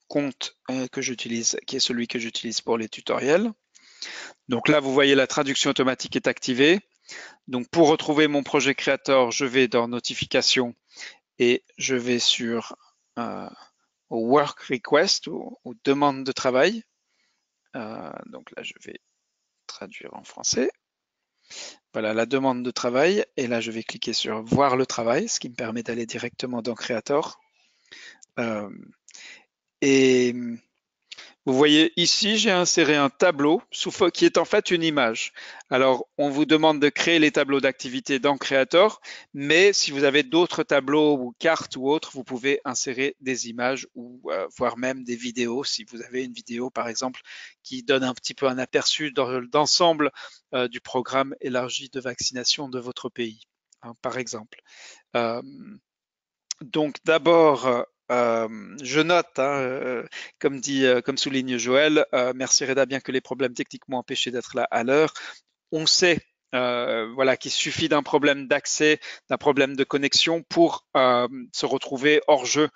compte que j'utilise, qui est celui que j'utilise pour les tutoriels. Donc là, vous voyez la traduction automatique est activée. Donc pour retrouver mon projet Creator, je vais dans Notifications et je vais sur Work Request ou demande de travail. Donc là, je vais traduire en français. Voilà la demande de travail et là, je vais cliquer sur Voir le travail, ce qui me permet d'aller directement dans Creator. Et vous voyez ici, j'ai inséré un tableau qui est en fait une image. Alors, on vous demande de créer les tableaux d'activité dans Creator, mais si vous avez d'autres tableaux ou cartes ou autres, vous pouvez insérer des images ou voire même des vidéos. Si vous avez une vidéo, par exemple, qui donne un petit peu un aperçu d'ensemble du programme élargi de vaccination de votre pays, hein, par exemple. Euh, donc d'abord, je note, hein, comme souligne Joël, merci Reda, bien que les problèmes techniques m'ont empêché d'être là à l'heure. On sait voilà, qu'il suffit d'un problème d'accès, d'un problème de connexion pour se retrouver hors jeu.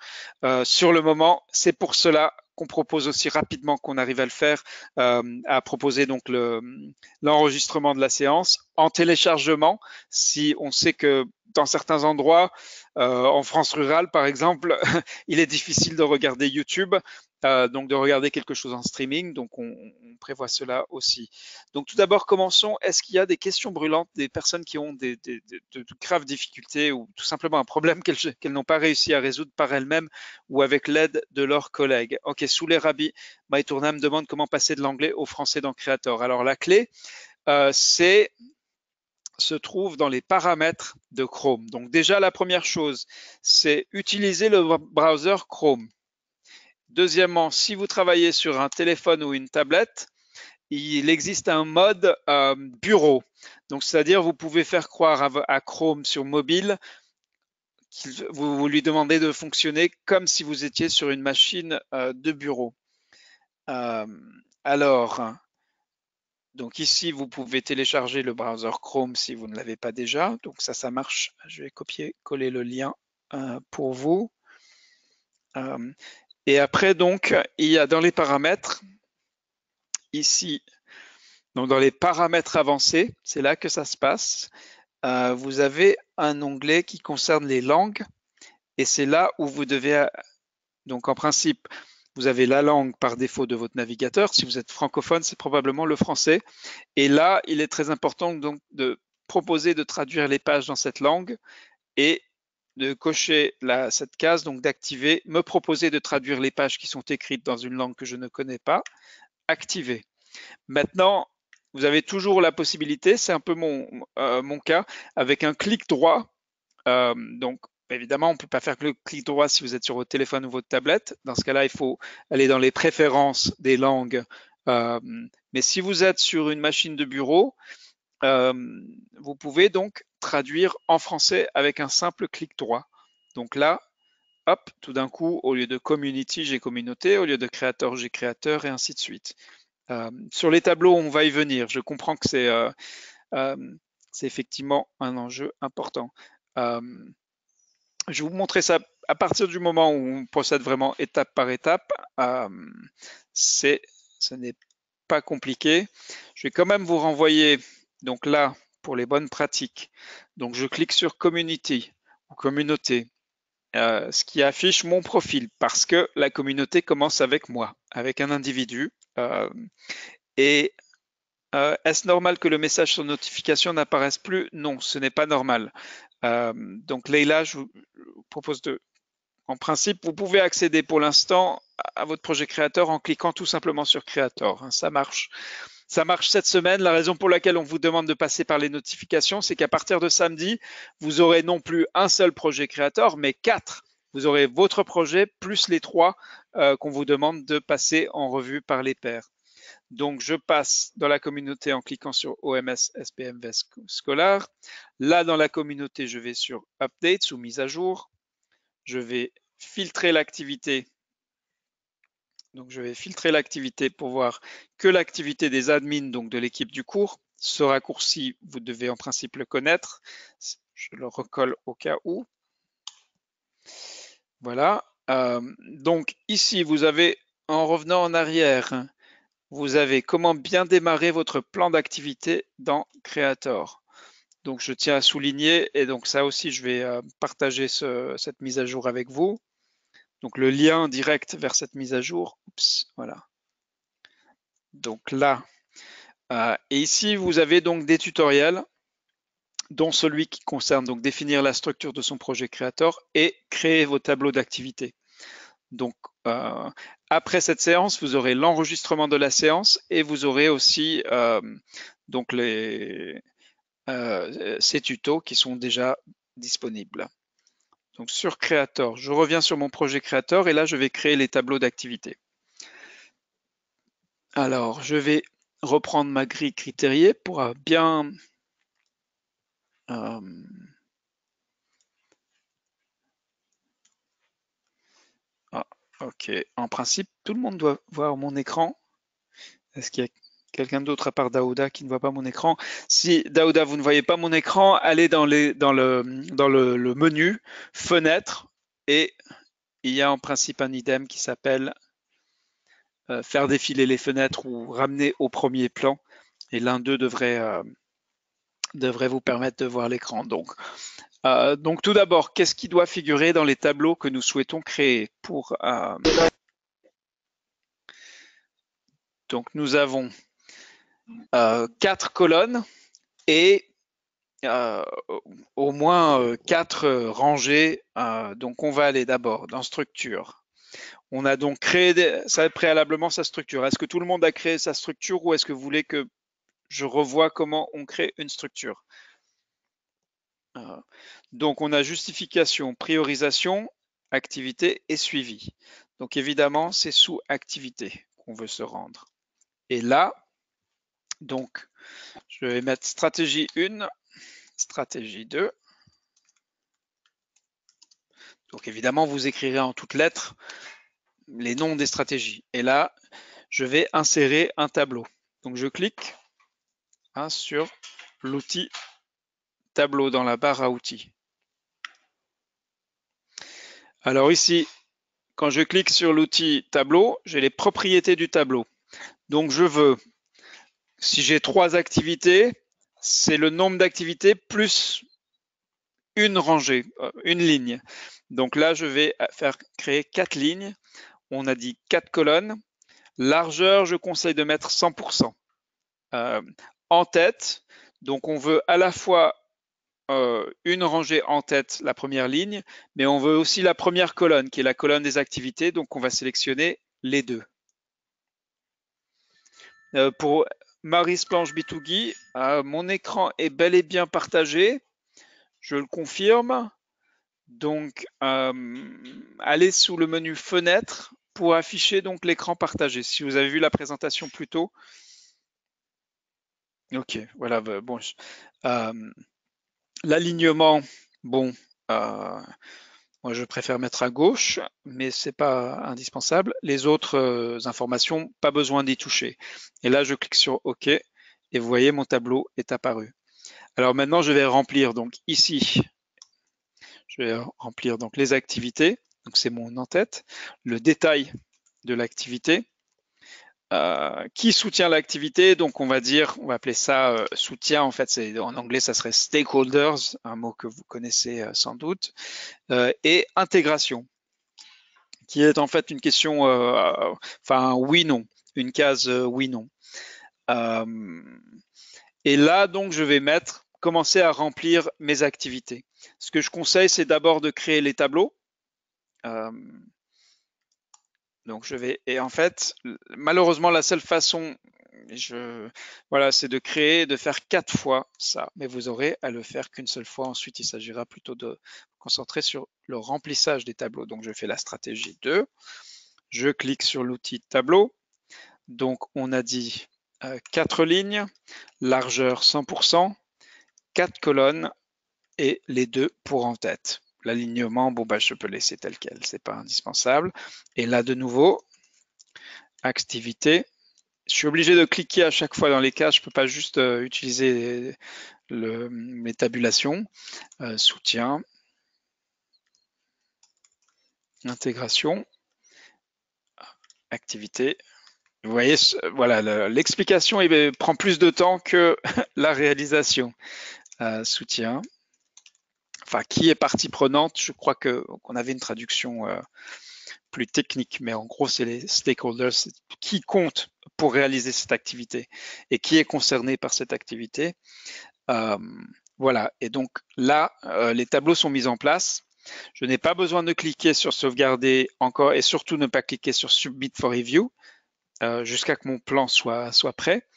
Sur le moment, c'est pour cela qu'on propose aussi rapidement qu'on arrive à le faire, à proposer donc l'enregistrement de la séance en téléchargement. Si on sait que dans certains endroits, en France rurale par exemple, il est difficile de regarder YouTube, donc de regarder quelque chose en streaming, donc on prévoit cela aussi. Donc tout d'abord, commençons. Est-ce qu'il y a des questions brûlantes, des personnes qui ont de graves difficultés ou tout simplement un problème qu'elles n'ont pas réussi à résoudre par elles-mêmes ou avec l'aide de leurs collègues? Ok, Souley Rabi, Maïtourna me demande comment passer de l'anglais au français dans Creator. Alors la clé, se trouve dans les paramètres de Chrome. Donc déjà, la première chose, c'est utiliser le browser Chrome. Deuxièmement, si vous travaillez sur un téléphone ou une tablette, il existe un mode bureau. Donc, c'est-à-dire, vous pouvez faire croire à Chrome sur mobile, vous lui demandez de fonctionner comme si vous étiez sur une machine de bureau. Alors, donc ici, vous pouvez télécharger le browser Chrome si vous ne l'avez pas déjà. Donc ça marche. Je vais copier-coller le lien pour vous. Et après, donc, il y a dans les paramètres, ici, donc dans les paramètres avancés, c'est là que ça se passe. Vous avez un onglet qui concerne les langues et c'est là où vous devez, donc en principe, vous avez la langue par défaut de votre navigateur. Si vous êtes francophone, c'est probablement le français. Et là, il est très important donc de proposer de traduire les pages dans cette langue et de cocher cette case, donc d'activer, me proposer de traduire les pages qui sont écrites dans une langue que je ne connais pas, activer. Maintenant, vous avez toujours la possibilité, c'est un peu mon cas, avec un clic droit. Donc, évidemment, on ne peut pas faire que le clic droit si vous êtes sur votre téléphone ou votre tablette. Dans ce cas-là, il faut aller dans les préférences des langues. Mais si vous êtes sur une machine de bureau, vous pouvez donc traduire en français avec un simple clic droit. Donc là, hop, tout d'un coup, au lieu de community, j'ai communauté, au lieu de créateur, j'ai créateur, et ainsi de suite. Sur les tableaux, on va y venir. Je comprends que c'est effectivement un enjeu important. Je vais vous montrer ça à partir du moment où on procède vraiment étape par étape. Ce n'est pas compliqué. Je vais quand même vous renvoyer, donc là, pour les bonnes pratiques. Donc je clique sur Community ou Communauté, ce qui affiche mon profil parce que la communauté commence avec moi, avec un individu. Et est-ce normal que le message sur notification n'apparaisse plus? Non, ce n'est pas normal. Donc Leïla, je vous propose en principe, vous pouvez accéder pour l'instant à votre projet créateur en cliquant tout simplement sur Creator. Ça marche. Ça marche cette semaine. La raison pour laquelle on vous demande de passer par les notifications, c'est qu'à partir de samedi, vous aurez non plus un seul projet créateur, mais 4. Vous aurez votre projet plus les 3 qu'on vous demande de passer en revue par les pairs. Donc, je passe dans la communauté en cliquant sur OMS SPMV Scholar. Là, dans la communauté, je vais sur Updates ou mise à jour. Je vais filtrer l'activité. Donc, je vais filtrer l'activité pour voir que l'activité des admins, donc de l'équipe du cours. Ce raccourci, vous devez en principe le connaître. Je le recolle au cas où. Voilà. Donc ici, vous avez, en revenant en arrière, vous avez comment bien démarrer votre plan d'activité dans Creator. Donc je tiens à souligner, et donc ça aussi je vais partager cette mise à jour avec vous. Donc le lien direct vers cette mise à jour, oups, voilà. Donc là, et ici vous avez donc des tutoriels, dont celui qui concerne donc définir la structure de son projet Creator et créer vos tableaux d'activité. Donc après cette séance, vous aurez l'enregistrement de la séance et vous aurez aussi donc ces tutos qui sont déjà disponibles. Donc sur Creator, je reviens sur mon projet Creator et là je vais créer les tableaux d'activité. Alors je vais reprendre ma grille critériée pour bien ok, en principe tout le monde doit voir mon écran. Est-ce qu'il y a quelqu'un d'autre à part Daouda qui ne voit pas mon écran? Si Daouda, vous ne voyez pas mon écran, allez dans le menu Fenêtre et il y a en principe un item qui s'appelle faire défiler les fenêtres ou ramener au premier plan. Et l'un d'eux devrait vous permettre de voir l'écran. Donc tout d'abord, qu'est-ce qui doit figurer dans les tableaux que nous souhaitons créer donc nous avons 4 colonnes et au moins 4 rangées. Donc on va aller d'abord dans structure. On a donc créé préalablement sa structure. Est-ce que tout le monde a créé sa structure ou est-ce que vous voulez que je revoie comment on crée une structure? Donc on a justification, priorisation, activité et suivi. Donc évidemment, c'est sous activité qu'on veut se rendre. Et là, donc, je vais mettre stratégie 1, stratégie 2. Donc évidemment, vous écrirez en toutes lettres les noms des stratégies. Et là, je vais insérer un tableau. Donc je clique sur l'outil tableau dans la barre à outils. Alors ici, quand je clique sur l'outil tableau, j'ai les propriétés du tableau. Donc je veux, si j'ai 3 activités, c'est le nombre d'activités plus une rangée, une ligne. Donc là, je vais faire créer 4 lignes. On a dit 4 colonnes. Largeur, je conseille de mettre 100%. En tête, donc on veut à la fois une rangée en tête, la première ligne, mais on veut aussi la première colonne, qui est la colonne des activités, donc on va sélectionner les deux. Pour Mary's Planche Bitougi, mon écran est bel et bien partagé, je le confirme. Donc, allez sous le menu Fenêtre pour afficher donc l'écran partagé. Si vous avez vu la présentation plus tôt. Ok, voilà, bon. L'alignement, bon, moi je préfère mettre à gauche, mais c'est pas indispensable. Les autres informations, pas besoin d'y toucher. Et là, je clique sur OK et vous voyez mon tableau est apparu. Alors maintenant, je vais remplir donc ici, je vais remplir donc les activités. Donc c'est mon en-tête, le détail de l'activité. Qui soutient l'activité? Donc on va appeler ça soutien. En fait, en anglais, ça serait stakeholders, un mot que vous connaissez sans doute, et intégration, qui est en fait une question, enfin oui/non, une case oui/non. Et là, donc, je vais commencer à remplir mes activités. Ce que je conseille, c'est d'abord de créer les tableaux. Donc je vais, et en fait, malheureusement, la seule façon, voilà, c'est de faire 4 fois ça, mais vous aurez à le faire qu'une seule fois. Ensuite, il s'agira plutôt de vous concentrer sur le remplissage des tableaux. Donc je fais la stratégie 2, je clique sur l'outil tableau. Donc on a dit 4 lignes, largeur 100%, 4 colonnes et les deux pour en tête. L'alignement, bon, je peux laisser tel quel, c'est pas indispensable. Et là, de nouveau, activité. Je suis obligé de cliquer à chaque fois dans les cases, je peux pas juste utiliser mes tabulations. Soutien. intégration, activité. Vous voyez, voilà, l'explication prend plus de temps que la réalisation. Soutien. Enfin, qui est partie prenante? Je crois qu'on avait une traduction plus technique, mais en gros, c'est les stakeholders qui comptent pour réaliser cette activité et qui est concerné par cette activité. Voilà, et donc là, les tableaux sont mis en place. Je n'ai pas besoin de cliquer sur sauvegarder encore et surtout ne pas cliquer sur submit for review jusqu'à que mon plan soit prêt.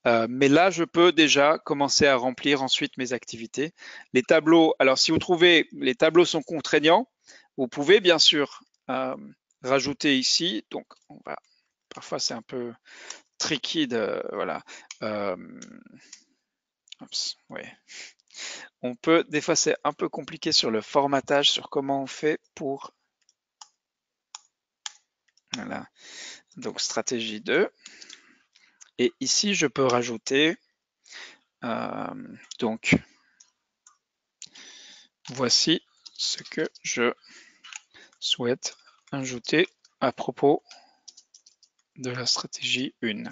Mais là, je peux déjà commencer à remplir ensuite mes activités. Les tableaux, alors si vous trouvez les tableaux sont contraignants, vous pouvez bien sûr rajouter ici. Donc, parfois c'est un peu tricky de, voilà. Ouais. On peut, des fois c'est un peu compliqué sur le formatage, sur comment on fait pour, voilà. Donc stratégie 2. Et ici, je peux rajouter, donc, voici ce que je souhaite ajouter à propos de la stratégie 1.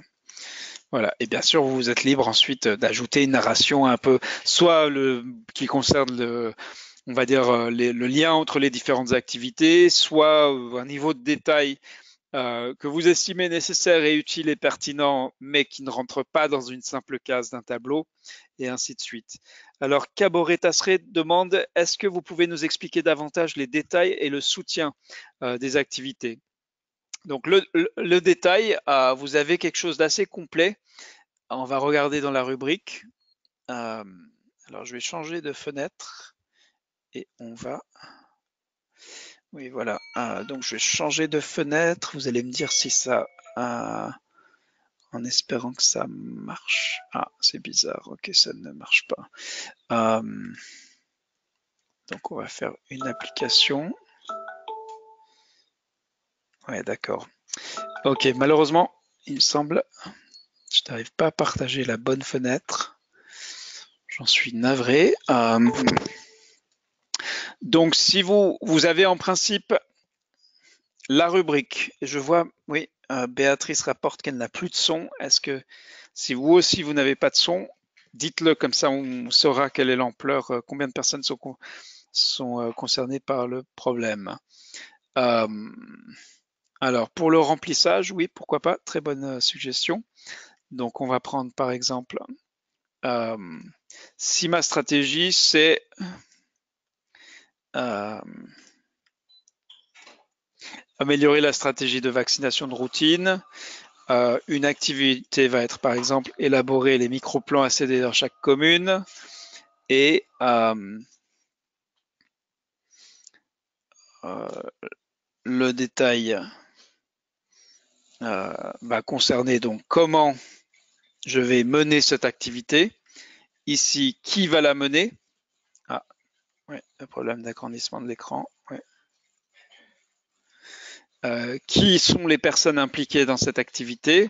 Voilà, et bien sûr, vous êtes libre ensuite d'ajouter une narration un peu, soit qui concerne on va dire le lien entre les différentes activités, soit un niveau de détail que vous estimez nécessaire et utile et pertinent, mais qui ne rentre pas dans une simple case d'un tableau, et ainsi de suite. Alors, Caboret Tasseret demande, est-ce que vous pouvez nous expliquer davantage les détails et le soutien des activités? Donc, le détail, vous avez quelque chose d'assez complet. On va regarder dans la rubrique. Alors, je vais changer de fenêtre et on va... Oui, voilà. Donc, je vais changer de fenêtre. Vous allez me dire si ça... en espérant que ça marche. Ah, c'est bizarre. Ok, ça ne marche pas. Donc, on va faire une application. Ouais, d'accord. Ok, malheureusement, il me semble, je n'arrive pas à partager la bonne fenêtre. J'en suis navré. Donc, si vous avez en principe la rubrique, et je vois, oui, Béatrice rapporte qu'elle n'a plus de son. Est-ce que si vous aussi vous n'avez pas de son, dites-le comme ça, on saura quelle est l'ampleur, combien de personnes sont concernées par le problème. Alors, pour le remplissage, oui, pourquoi pas, très bonne suggestion. Donc, on va prendre par exemple, si ma stratégie, c'est améliorer la stratégie de vaccination de routine, une activité va être par exemple élaborer les micro-plans à céder dans chaque commune et le détail va concerner donc comment je vais mener cette activité. Ici, qui va la mener? Ah, ouais, le problème d'agrandissement de l'écran. Ouais. Qui sont les personnes impliquées dans cette activité?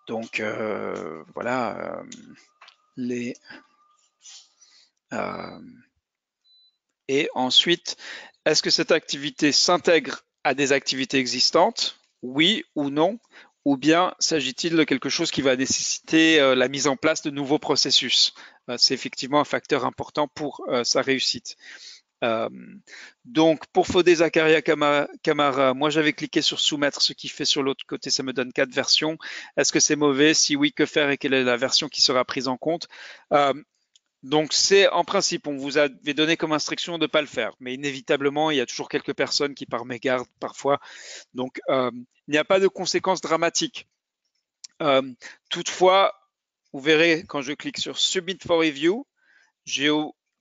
Donc voilà, et ensuite, est-ce que cette activité s'intègre à des activités existantes? Oui ou non? Ou bien s'agit-il de quelque chose qui va nécessiter la mise en place de nouveaux processus? C'est effectivement un facteur important pour sa réussite. Donc, pour Fodé Zakaria Camara, moi j'avais cliqué sur soumettre, ce qui fait sur l'autre côté, ça me donne 4 versions. Est-ce que c'est mauvais? Si oui, que faire et quelle est la version qui sera prise en compte? Donc c'est en principe, on vous avait donné comme instruction de ne pas le faire, mais inévitablement, il y a toujours quelques personnes qui par mégarde parfois. Donc il n'y a pas de conséquences dramatiques. Toutefois, vous verrez quand je clique sur Submit for Review, j'ai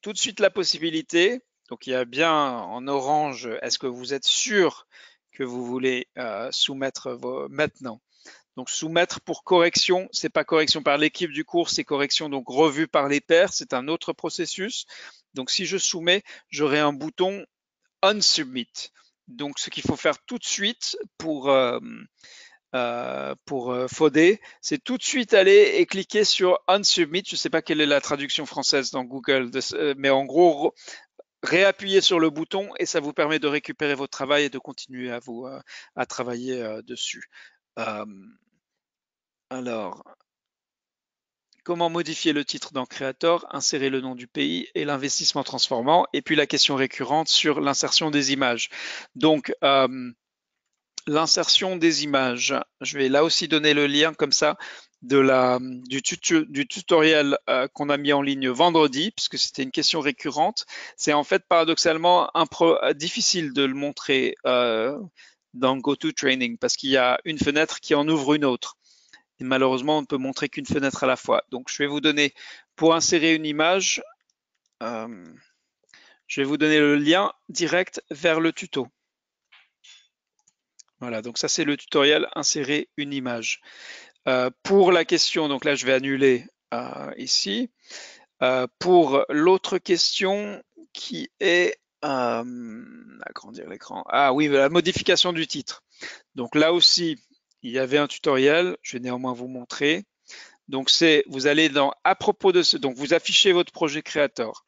tout de suite la possibilité, donc il y a bien en orange, est-ce que vous êtes sûr que vous voulez soumettre maintenant? Donc soumettre pour correction, c'est pas correction par l'équipe du cours, c'est correction donc revue par les pairs, c'est un autre processus. Donc si je soumets, j'aurai un bouton unsubmit. Donc ce qu'il faut faire tout de suite pour Fodé, c'est tout de suite aller et cliquer sur unsubmit. Je ne sais pas quelle est la traduction française dans Google, mais en gros réappuyez sur le bouton et ça vous permet de récupérer votre travail et de continuer à travailler dessus. Alors, comment modifier le titre dans Creator, insérer le nom du pays et l'investissement transformant, et puis la question récurrente sur l'insertion des images. Donc, l'insertion des images, je vais là aussi donner le lien comme ça du tutoriel qu'on a mis en ligne vendredi, puisque c'était une question récurrente. C'est en fait paradoxalement difficile de le montrer dans GoToTraining parce qu'il y a une fenêtre qui en ouvre une autre. Et malheureusement, on ne peut montrer qu'une fenêtre à la fois. Donc, je vais vous donner, pour insérer une image, je vais vous donner le lien direct vers le tuto. Voilà, donc ça c'est le tutoriel insérer une image. Pour la question, donc là je vais annuler ici. Pour l'autre question qui est agrandir l'écran. Ah oui, la modification du titre. Donc là aussi, il y avait un tutoriel, je vais néanmoins vous montrer. Donc vous allez dans à propos de ce, donc vous affichez votre projet Creator.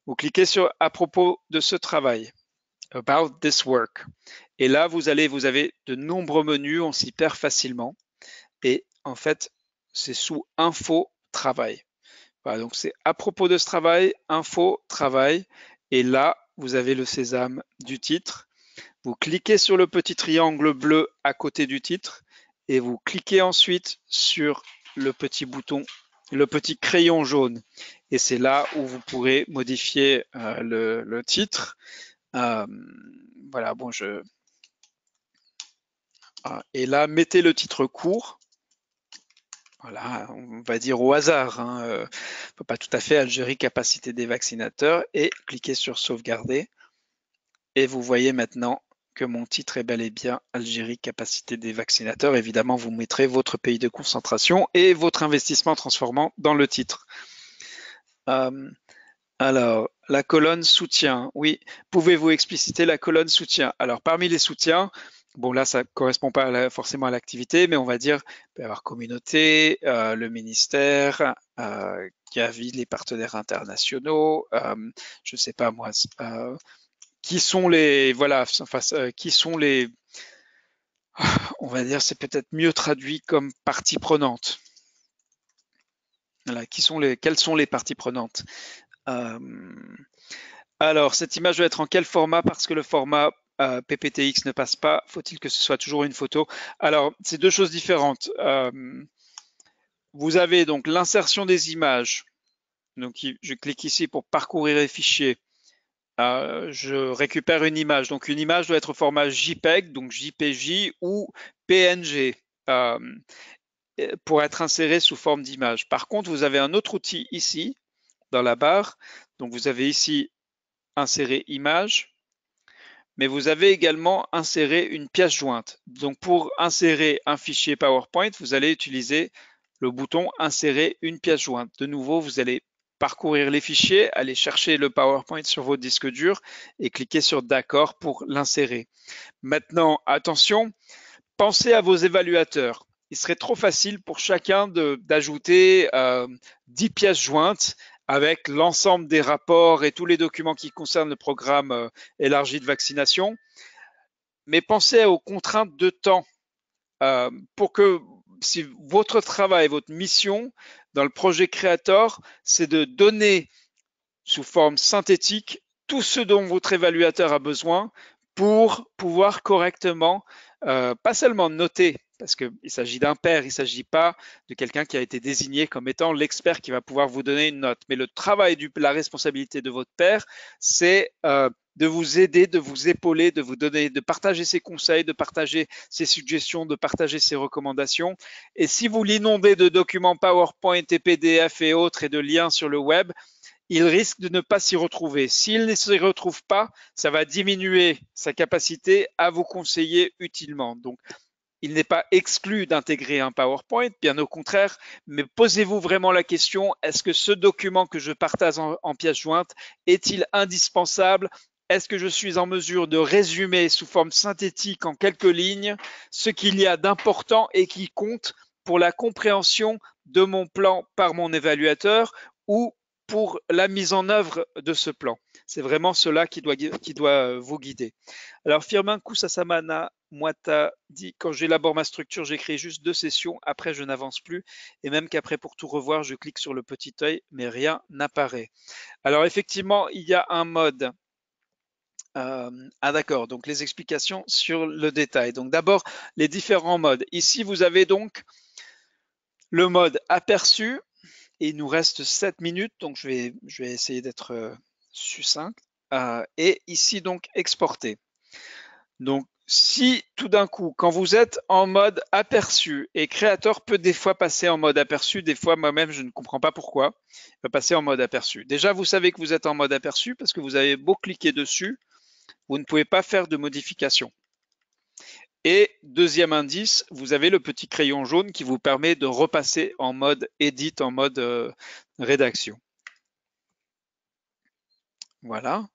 Vous cliquez sur à propos de ce travail, about this work. Et là, vous avez de nombreux menus, on s'y perd facilement. Et en fait, c'est sous info travail. Voilà, donc c'est à propos de ce travail, info travail. Et là, vous avez le sésame du titre. Vous cliquez sur le petit triangle bleu à côté du titre et vous cliquez ensuite sur le petit bouton, le petit crayon jaune. Et c'est là où vous pourrez modifier le titre. Voilà, bon, et là, mettez le titre court. Voilà, on va dire au hasard, hein, pas tout à fait, Algérie, capacité des vaccinateurs, et cliquez sur sauvegarder. Et vous voyez maintenant que mon titre est bel et bien Algérie, capacité des vaccinateurs. Évidemment, vous mettrez votre pays de concentration et votre investissement transformant dans le titre. Alors, la colonne soutien, oui. Pouvez-vous expliciter la colonne soutien? Alors, parmi les soutiens, bon là, ça ne correspond pas forcément à l'activité, mais on va dire, il peut y avoir communauté, le ministère, Gavi, les partenaires internationaux, je ne sais pas moi, qui sont les, voilà, enfin, qui sont les, on va dire, c'est peut-être mieux traduit comme parties prenantes. Voilà, quelles sont les parties prenantes? Alors, cette image doit être en quel format? Parce que le format PPTX ne passe pas. Faut-il que ce soit toujours une photo? Alors, c'est deux choses différentes. Vous avez donc l'insertion des images. Donc, je clique ici pour parcourir les fichiers. Je récupère une image. Donc, une image doit être au format JPEG, donc JPJ ou PNG pour être insérée sous forme d'image. Par contre, vous avez un autre outil ici dans la barre. Donc, vous avez ici insérer image, mais vous avez également inséré une pièce jointe. Donc pour insérer un fichier PowerPoint, vous allez utiliser le bouton insérer une pièce jointe. De nouveau, vous allez parcourir les fichiers, aller chercher le PowerPoint sur votre disque dur et cliquer sur d'accord pour l'insérer. Maintenant, attention, pensez à vos évaluateurs. Il serait trop facile pour chacun d'ajouter 10 pièces jointes avec l'ensemble des rapports et tous les documents qui concernent le programme élargi de vaccination. Mais pensez aux contraintes de temps pour que si votre travail, votre mission dans le projet Creator, c'est de donner sous forme synthétique tout ce dont votre évaluateur a besoin pour pouvoir correctement, pas seulement noter, parce qu'il s'agit d'un pair, il ne s'agit pas de quelqu'un qui a été désigné comme étant l'expert qui va pouvoir vous donner une note. Mais le travail, la responsabilité de votre pair, c'est de vous aider, de vous épauler, de vous donner, de partager ses conseils, de partager ses suggestions, de partager ses recommandations. Et si vous l'inondez de documents PowerPoint et PDF et autres et de liens sur le web, il risque de ne pas s'y retrouver. S'il ne s'y retrouve pas, ça va diminuer sa capacité à vous conseiller utilement. Donc, il n'est pas exclu d'intégrer un PowerPoint, bien au contraire, mais posez-vous vraiment la question, est-ce que ce document que je partage en pièce jointe est-il indispensable? Est-ce que je suis en mesure de résumer sous forme synthétique en quelques lignes ce qu'il y a d'important et qui compte pour la compréhension de mon plan par mon évaluateur ou pour la mise en œuvre de ce plan. C'est vraiment cela qui doit vous guider. Alors, Firmin Koussasamana Moita dit, quand j'élabore ma structure, j'écris juste 2 sessions, après je n'avance plus, et même qu'après pour tout revoir, je clique sur le petit œil, mais rien n'apparaît. Alors effectivement, il y a un mode. Ah d'accord, donc les explications sur le détail. Donc d'abord, les différents modes. Ici, vous avez donc le mode aperçu, et il nous reste 7 minutes, donc je vais essayer d'être succinct. Et ici, donc, exporter. Donc, si tout d'un coup, quand vous êtes en mode aperçu, et créateur peut des fois passer en mode aperçu, des fois moi-même je ne comprends pas pourquoi, il va passer en mode aperçu. Déjà, vous savez que vous êtes en mode aperçu parce que vous avez beau cliquer dessus, vous ne pouvez pas faire de modification. Et deuxième indice, vous avez le petit crayon jaune qui vous permet de repasser en mode edit, en mode rédaction. Voilà.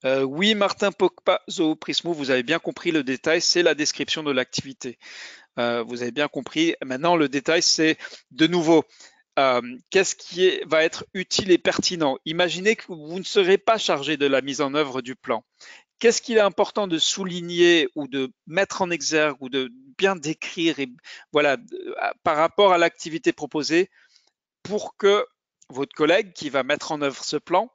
Oui, Martin Pokpa, Zooprismo, vous avez bien compris le détail, c'est la description de l'activité. Vous avez bien compris. Maintenant, le détail, c'est de nouveau, qu'est-ce qui va être utile et pertinent? Imaginez que vous ne serez pas chargé de la mise en œuvre du plan. Qu'est-ce qu'il est important de souligner ou de mettre en exergue ou de bien décrire et voilà, par rapport à l'activité proposée pour que votre collègue qui va mettre en œuvre ce plan,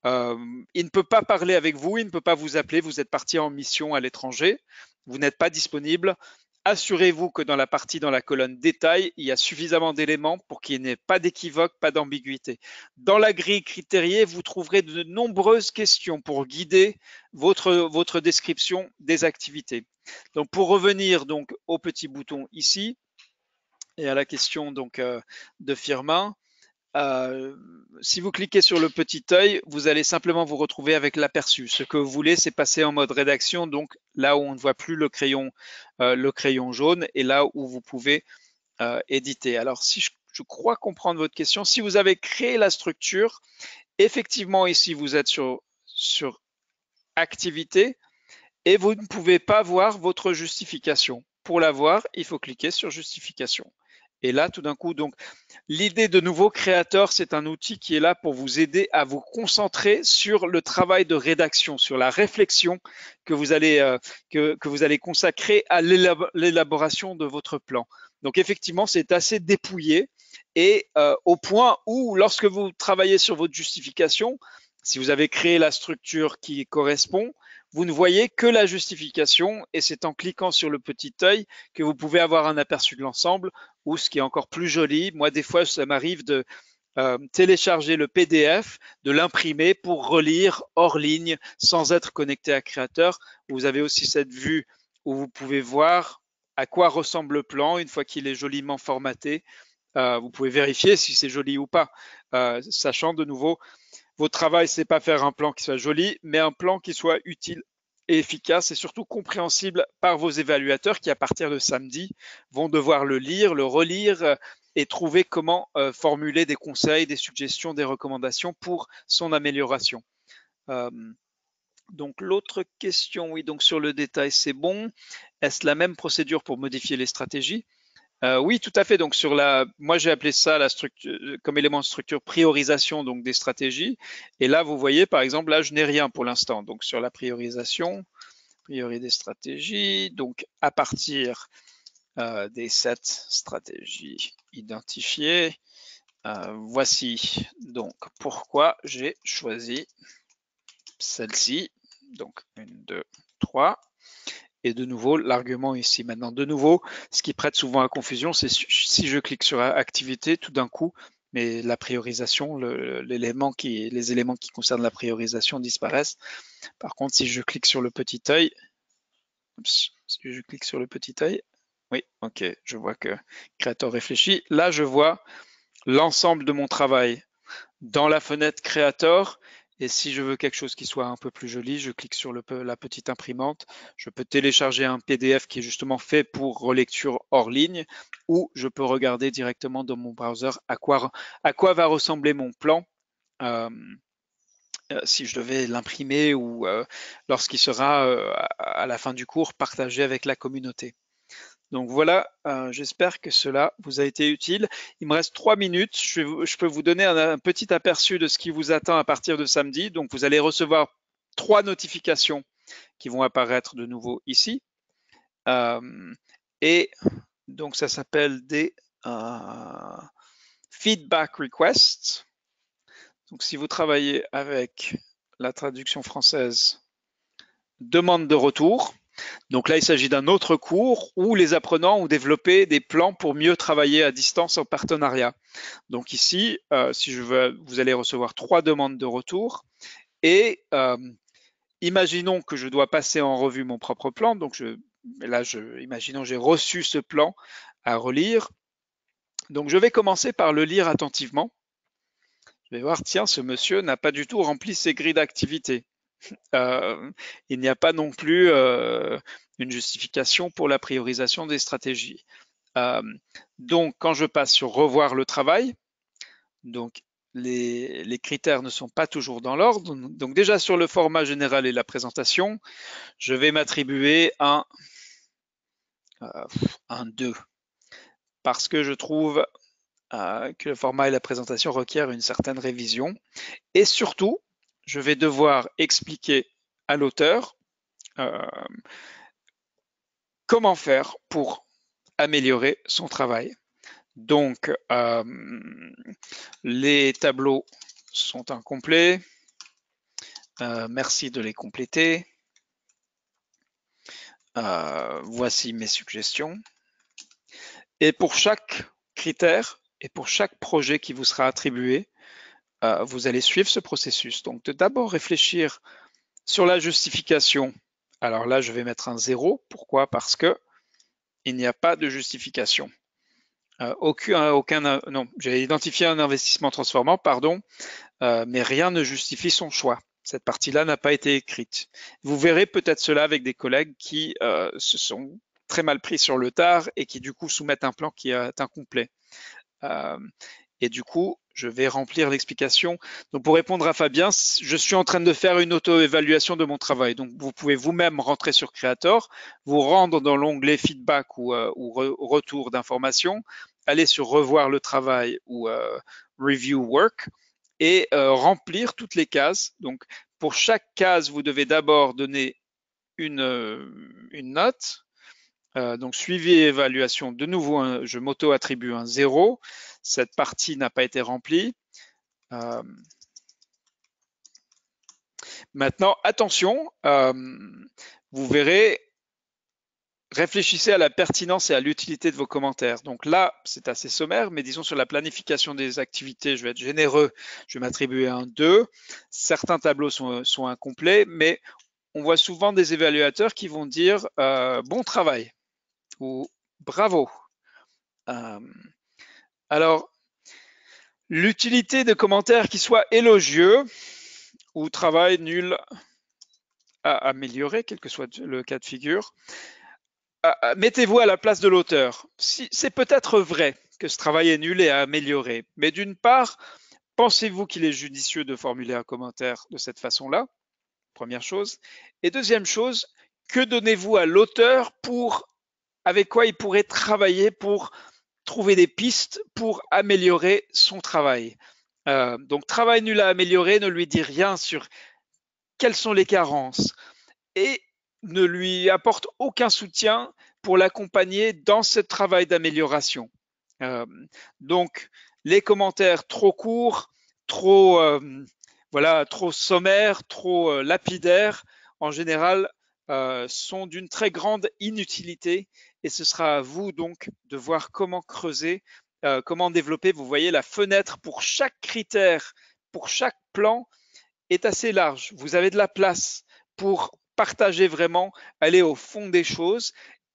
il ne peut pas parler avec vous, il ne peut pas vous appeler, vous êtes parti en mission à l'étranger, vous n'êtes pas disponible. Assurez-vous que dans la colonne détail, il y a suffisamment d'éléments pour qu'il n'y ait pas d'équivoque, pas d'ambiguïté. Dans la grille critériée, vous trouverez de nombreuses questions pour guider votre description des activités. Donc, pour revenir donc au petit bouton ici et à la question donc de Firmin, si vous cliquez sur le petit œil, vous allez simplement vous retrouver avec l'aperçu. Ce que vous voulez, c'est passer en mode rédaction, donc là où on ne voit plus le crayon jaune et là où vous pouvez éditer. Alors, si je crois comprendre votre question, si vous avez créé la structure, effectivement, ici, vous êtes sur activité et vous ne pouvez pas voir votre justification. Pour la voir, il faut cliquer sur justification. Et là, tout d'un coup, donc, l'idée de nouveau créateur, c'est un outil qui est là pour vous aider à vous concentrer sur le travail de rédaction, sur la réflexion que vous allez consacrer à l'élaboration de votre plan. Donc effectivement, c'est assez dépouillé et au point où, lorsque vous travaillez sur votre justification, si vous avez créé la structure qui correspond, vous ne voyez que la justification et c'est en cliquant sur le petit œil que vous pouvez avoir un aperçu de l'ensemble ou ce qui est encore plus joli, moi des fois ça m'arrive de télécharger le PDF, de l'imprimer pour relire hors ligne sans être connecté à Créateur. Vous avez aussi cette vue où vous pouvez voir à quoi ressemble le plan une fois qu'il est joliment formaté. Vous pouvez vérifier si c'est joli ou pas, sachant de nouveau, votre travail, c'est pas faire un plan qui soit joli, mais un plan qui soit utile et efficace et surtout compréhensible par vos évaluateurs qui, à partir de samedi, vont devoir le lire, le relire et trouver comment formuler des conseils, des suggestions, des recommandations pour son amélioration. Donc l'autre question, oui, donc sur le détail, c'est bon. Est-ce la même procédure pour modifier les stratégies? Oui, tout à fait. Donc moi j'ai appelé ça la structure comme élément de structure priorisation donc des stratégies. Et là vous voyez par exemple là je n'ai rien pour l'instant. Donc sur la priorisation, priorité des stratégies. Donc à partir des 7 stratégies identifiées, voici donc pourquoi j'ai choisi celle-ci. Donc 1, 2, 3. Et de nouveau, l'argument ici. Maintenant, de nouveau, ce qui prête souvent à confusion, c'est si je clique sur activité, tout d'un coup, mais la priorisation, les éléments qui concernent la priorisation disparaissent. Par contre, si je clique sur le petit œil, oui, ok, je vois que créateur réfléchit. Là, je vois l'ensemble de mon travail dans la fenêtre créateur. Et si je veux quelque chose qui soit un peu plus joli, je clique sur la petite imprimante. Je peux télécharger un PDF qui est justement fait pour relecture hors ligne ou je peux regarder directement dans mon browser à quoi va ressembler mon plan si je devais l'imprimer ou lorsqu'il sera à la fin du cours partagé avec la communauté. Donc voilà, j'espère que cela vous a été utile. Il me reste 3 minutes. Je peux vous donner un petit aperçu de ce qui vous attend à partir de samedi. Donc vous allez recevoir 3 notifications qui vont apparaître de nouveau ici. Et donc ça s'appelle des feedback requests. Donc si vous travaillez avec la traduction française, demande de retour. Donc là, il s'agit d'un autre cours où les apprenants ont développé des plans pour mieux travailler à distance en partenariat. Donc ici, vous allez recevoir 3 demandes de retour et imaginons que je dois passer en revue mon propre plan. Donc imaginons j'ai reçu ce plan à relire. Donc je vais commencer par le lire attentivement. Je vais voir, tiens, ce monsieur n'a pas du tout rempli ses grilles d'activité. Il n'y a pas non plus une justification pour la priorisation des stratégies. Donc, quand je passe sur revoir le travail, donc les critères ne sont pas toujours dans l'ordre. Donc déjà sur le format général et la présentation, je vais m'attribuer un 2 parce que je trouve que le format et la présentation requièrent une certaine révision. Et surtout, je vais devoir expliquer à l'auteur comment faire pour améliorer son travail. Donc, les tableaux sont incomplets. Merci de les compléter. Voici mes suggestions. Et pour chaque critère et pour chaque projet qui vous sera attribué, vous allez suivre ce processus. Donc, de d'abord réfléchir sur la justification. Alors là, je vais mettre un 0. Pourquoi? Parce que il n'y a pas de justification. Non, j'ai identifié un investissement transformant, pardon, mais rien ne justifie son choix. Cette partie-là n'a pas été écrite. Vous verrez peut-être cela avec des collègues qui se sont très mal pris sur le tard et qui du coup soumettent un plan qui est incomplet. Et du coup, je vais remplir l'explication. Donc pour répondre à Fabien, je suis en train de faire une auto-évaluation de mon travail. Donc vous pouvez vous-même rentrer sur Creator, vous rendre dans l'onglet feedback ou retour d'informations, aller sur revoir le travail ou review work et remplir toutes les cases. Donc pour chaque case, vous devez d'abord donner une note. Donc suivi et évaluation, de nouveau, je m'auto-attribue un 0. Cette partie n'a pas été remplie. Maintenant, attention, vous verrez, réfléchissez à la pertinence et à l'utilité de vos commentaires. Donc là, c'est assez sommaire, mais disons sur la planification des activités, je vais être généreux, je vais m'attribuer un 2. Certains tableaux sont incomplets, mais on voit souvent des évaluateurs qui vont dire bon travail ou bravo. Alors, l'utilité de commentaires qui soient élogieux ou travail nul à améliorer, quel que soit le cas de figure, mettez-vous à la place de l'auteur. C'est peut-être vrai que ce travail est nul et à améliorer, mais d'une part, pensez-vous qu'il est judicieux de formuler un commentaire de cette façon-là? Première chose. Et deuxième chose, que donnez-vous à l'auteur avec quoi il pourrait travailler pour trouver des pistes pour améliorer son travail? Donc, travail nul à améliorer ne lui dit rien sur quelles sont les carences et ne lui apporte aucun soutien pour l'accompagner dans ce travail d'amélioration. Donc, les commentaires trop courts, trop sommaires, trop lapidaires, en général, sont d'une très grande inutilité et ce sera à vous donc de voir comment creuser, comment développer. Vous voyez, la fenêtre pour chaque critère, pour chaque plan est assez large. Vous avez de la place pour partager vraiment, aller au fond des choses,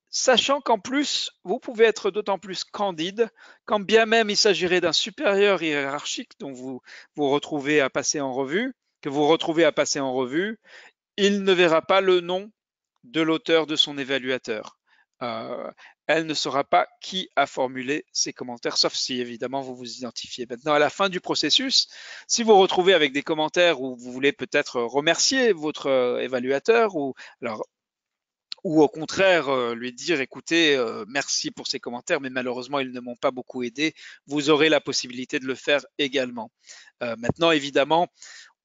sachant qu'en plus, vous pouvez être d'autant plus candide quand bien même il s'agirait d'un supérieur hiérarchique dont vous vous retrouvez à passer en revue, que vous retrouvez à passer en revue, il ne verra pas le nom de l'auteur de son évaluateur. Elle ne saura pas qui a formulé ces commentaires, sauf si évidemment vous vous identifiez. Maintenant, à la fin du processus, si vous vous retrouvez avec des commentaires où vous voulez peut-être remercier votre évaluateur ou ou au contraire lui dire écoutez, merci pour ces commentaires, mais malheureusement ils ne m'ont pas beaucoup aidé. Vous aurez la possibilité de le faire également. Maintenant, évidemment,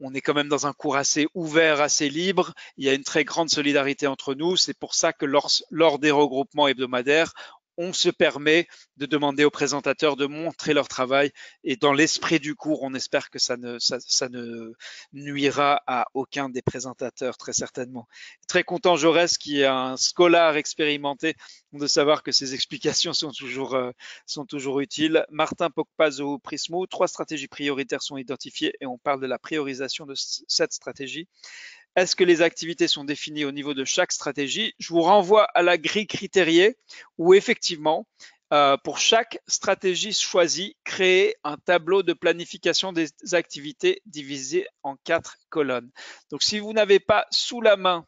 on est quand même dans un cours assez ouvert, assez libre. Il y a une très grande solidarité entre nous. C'est pour ça que lors des regroupements hebdomadaires, on se permet de demander aux présentateurs de montrer leur travail. Et dans l'esprit du cours, on espère que ça ne nuira à aucun des présentateurs, très certainement. Très content, Jaurès, qui est un scolaire expérimenté, de savoir que ces explications sont toujours utiles. Martin Pocpazzo Prismo, 3 stratégies prioritaires sont identifiées et on parle de la priorisation de cette stratégie. Est-ce que les activités sont définies au niveau de chaque stratégie? Je vous renvoie à la grille critériée où effectivement, pour chaque stratégie choisie, créez un tableau de planification des activités divisé en 4 colonnes. Donc si vous n'avez pas sous la main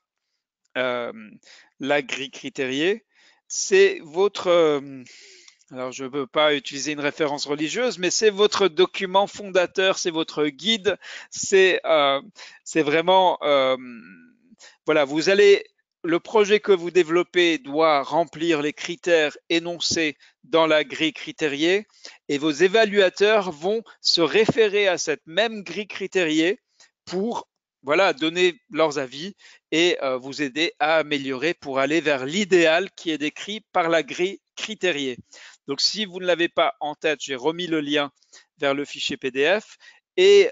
la grille critériée, c'est votre alors je ne veux pas utiliser une référence religieuse, mais c'est votre document fondateur, c'est votre guide, c'est vraiment voilà, le projet que vous développez doit remplir les critères énoncés dans la grille critériée et vos évaluateurs vont se référer à cette même grille critériée pour voilà, donner leurs avis et vous aider à améliorer pour aller vers l'idéal qui est décrit par la grille critériée. Donc, si vous ne l'avez pas en tête, j'ai remis le lien vers le fichier PDF et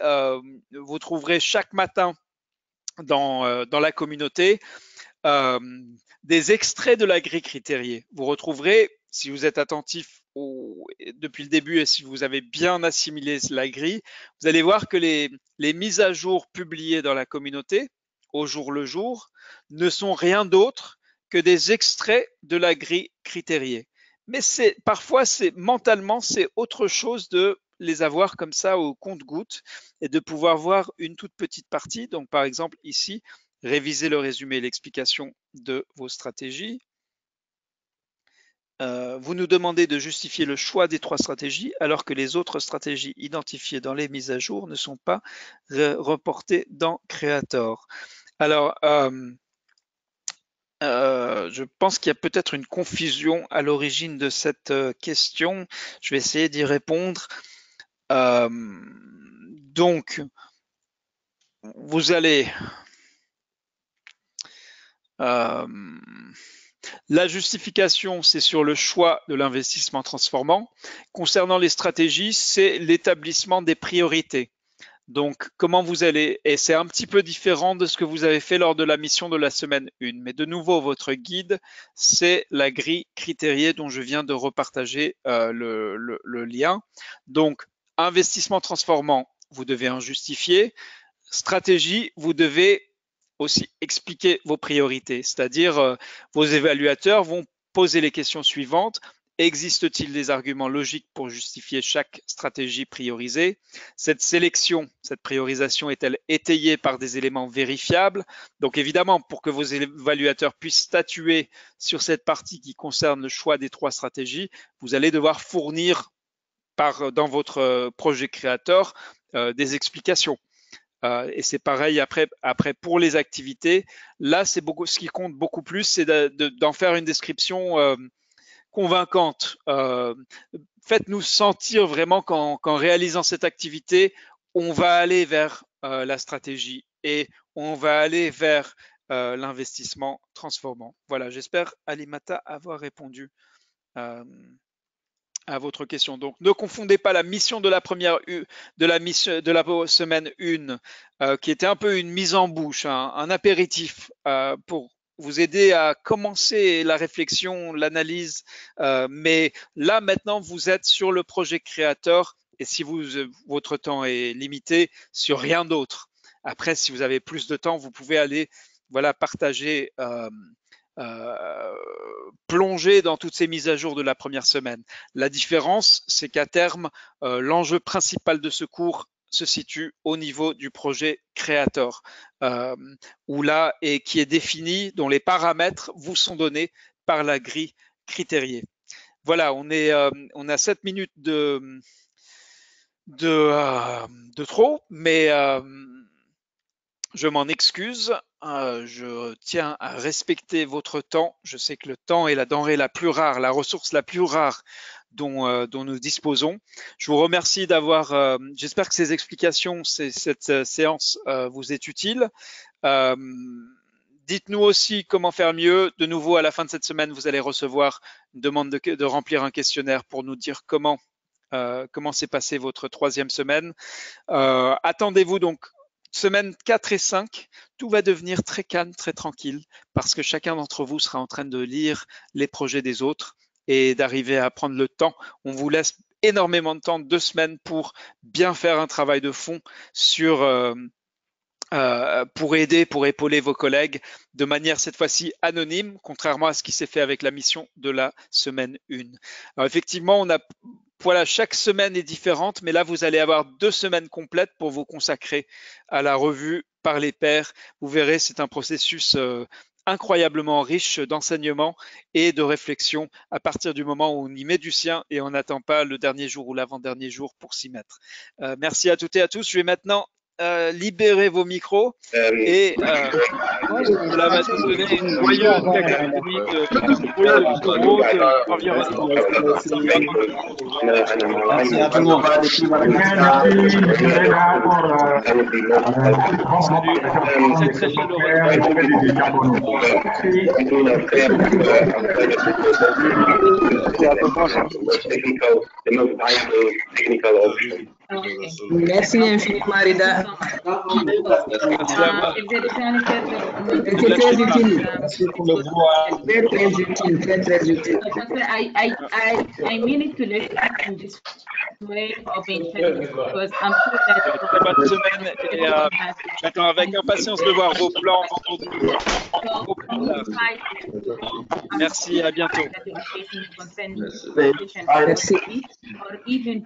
vous trouverez chaque matin dans la communauté des extraits de la grille critériée. Vous retrouverez, si vous êtes attentif depuis le début et si vous avez bien assimilé la grille, vous allez voir que les mises à jour publiées dans la communauté, au jour le jour, ne sont rien d'autre que des extraits de la grille critériée. Mais parfois, mentalement, c'est autre chose de les avoir comme ça au compte-gouttes et de pouvoir voir une toute petite partie. Donc, par exemple, ici, réviser le résumé et l'explication de vos stratégies. Vous nous demandez de justifier le choix des 3 stratégies alors que les autres stratégies identifiées dans les mises à jour ne sont pas reportées dans Creator. Alors, je pense qu'il y a peut-être une confusion à l'origine de cette question. Je vais essayer d'y répondre. Donc, vous allez la justification, c'est sur le choix de l'investissement transformant. Concernant les stratégies, c'est l'établissement des priorités. Donc, comment vous allez, et c'est un petit peu différent de ce que vous avez fait lors de la mission de la semaine 1, mais de nouveau, votre guide, c'est la grille critériée dont je viens de repartager le lien. Donc, investissement transformant, vous devez en justifier. Stratégie, vous devez aussi expliquer vos priorités, c'est-à-dire vos évaluateurs vont poser les questions suivantes. Existe-t-il des arguments logiques pour justifier chaque stratégie priorisée? Cette sélection, cette priorisation est-elle étayée par des éléments vérifiables? Donc évidemment, pour que vos évaluateurs puissent statuer sur cette partie qui concerne le choix des 3 stratégies, vous allez devoir fournir dans votre projet créateur des explications. Et c'est pareil après pour les activités. Là, ce qui compte beaucoup plus, c'est d'en faire une description convaincante. Faites-nous sentir vraiment qu'en réalisant cette activité, on va aller vers la stratégie et on va aller vers l'investissement transformant. Voilà, j'espère, Alimata, avoir répondu à votre question. Donc, ne confondez pas la mission de la semaine 1, qui était un peu une mise en bouche, un apéritif pour vous aider à commencer la réflexion, l'analyse. Mais là, maintenant, vous êtes sur le projet créateur et si votre temps est limité, sur rien d'autre. Après, si vous avez plus de temps, vous pouvez aller partager plonger dans toutes ces mises à jour de la première semaine. La différence, c'est qu'à terme, l'enjeu principal de ce cours se situe au niveau du projet créateur, et qui est défini, dont les paramètres vous sont donnés par la grille critériée. Voilà, on a 7 minutes de trop, mais je m'en excuse. je tiens à respecter votre temps. Je sais que le temps est la denrée la plus rare, la ressource la plus rare dont nous disposons. Je vous remercie d'avoir, j'espère que ces explications, cette séance vous est utile. Dites-nous aussi comment faire mieux. De nouveau, à la fin de cette semaine, vous allez recevoir une demande de remplir un questionnaire pour nous dire comment s'est passée votre 3e semaine. Attendez-vous donc semaine 4 et 5, tout va devenir très calme, très tranquille, parce que chacun d'entre vous sera en train de lire les projets des autres et d'arriver à prendre le temps. On vous laisse énormément de temps, 2 semaines, pour bien faire un travail de fond sur pour aider, pour épauler vos collègues de manière cette fois-ci anonyme, contrairement à ce qui s'est fait avec la mission de la semaine 1. Alors effectivement, voilà, chaque semaine est différente, mais là, vous allez avoir 2 semaines complètes pour vous consacrer à la revue par les pairs. Vous verrez, c'est un processus incroyablement riche d'enseignement et de réflexion à partir du moment où on y met du sien et on n'attend pas le dernier jour ou l'avant-dernier jour pour s'y mettre. Merci à toutes et à tous. Je vais maintenant libérer vos micros et cela va nous donner une voyante cacophonie de bruit de micros, d'environnement. Merci à tout le monde. Salut, c'est très chaleureux. Merci infiniment, Rida. Merci à vous. C'était très utile. Très utile, très utile. I mean it to let you this way of internet because I'm sure that Très bonne semaine et j'attends avec impatience de voir vos plans vos plans là. Merci, à bientôt. Merci. Or even